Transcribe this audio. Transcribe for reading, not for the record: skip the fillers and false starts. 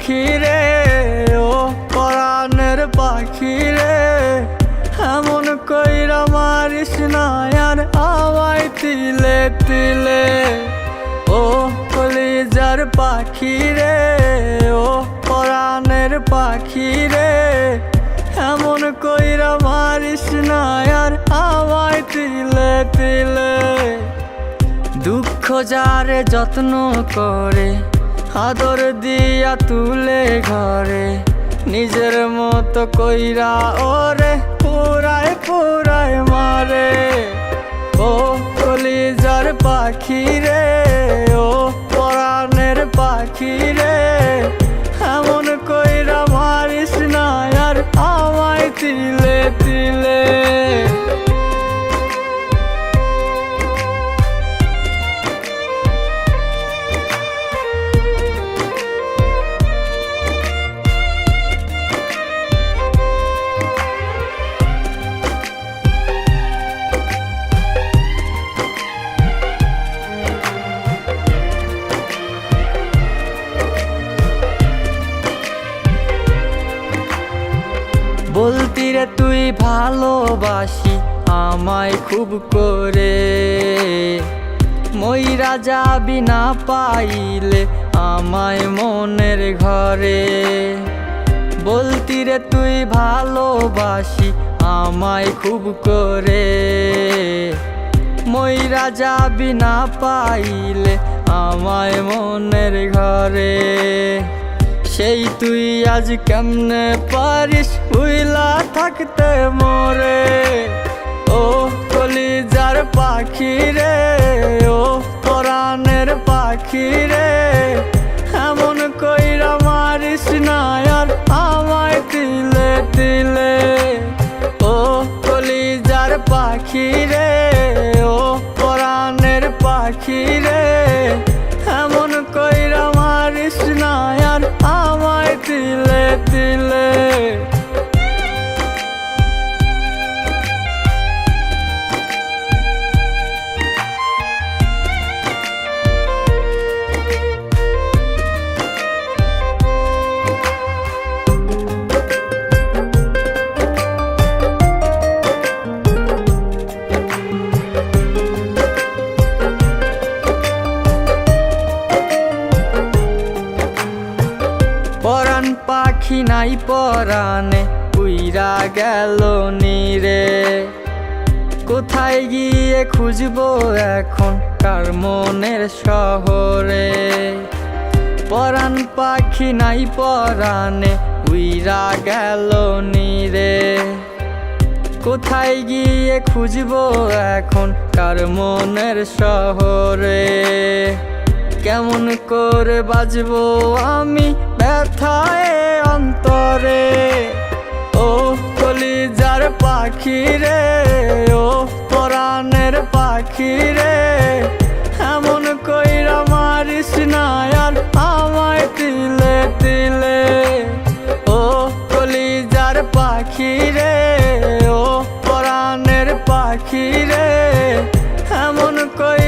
পাখি রে, ও পরাণের পাখি রে, এমন কইরা মারিস না আর আমায় তিলে তিলে। ও কলিজার পাখি রে, ও পরাণের পাখি রে, এমন কইরা মারিস না আর আমায় তিলে তিলে। দুঃখ যারে যত্ন করে, আদর দিয়া তুলে ঘরে, নিজের মতো কইরা ওরে পুরায় পুরায় মারে। ও কলিজার পাখি রে, ও পরাণের পাখি রে, এমন কইরা মারিস না আর আমায় তিলে তিলে। বলতি রে তুই ভালোবাসি আমায় খুব করে, মইরা যাবি না পাইলে আমায় মনের ঘরে। বলতি রে তুই ভালোবাসি আমায় খুব করে, মইরা যাবি না পাইলে আমায় মনের ঘরে। সেই তুই আজ কেমনে পারিস ভুইলা থাকতে মোরে। ও কলিজার পাখি রে, ও পরাণের পাখি রে, এমন কইরা মারিস না আর আমায় তিলে তিলে। ও কলিজার পাখি রে, ও পরাণের পাখি রে, এমন কইরা মারিস না আর আমায় তিলে তিলে। পরাণ পাখি নাই পরাণে উইরা গেল নীরে, কোথায় গিয়ে খুঁজবো এখন কার মনের শহরে। পরাণ পাখি নাই পরাণে উইরা গেল নীরে, কোথায় গিয়ে খুঁজবো এখন কার মনের শহরে। কেমন করে বাজবো আমি ব্যথায় অন্তরে। ও কলিজার পাখি রে, ও পরাণের পাখি রে, এমন কইরা মারিস না আর আমায় তিলে তিলে। ও কলিজার পাখি রে, ও পরাণের পাখি রে, এমন কই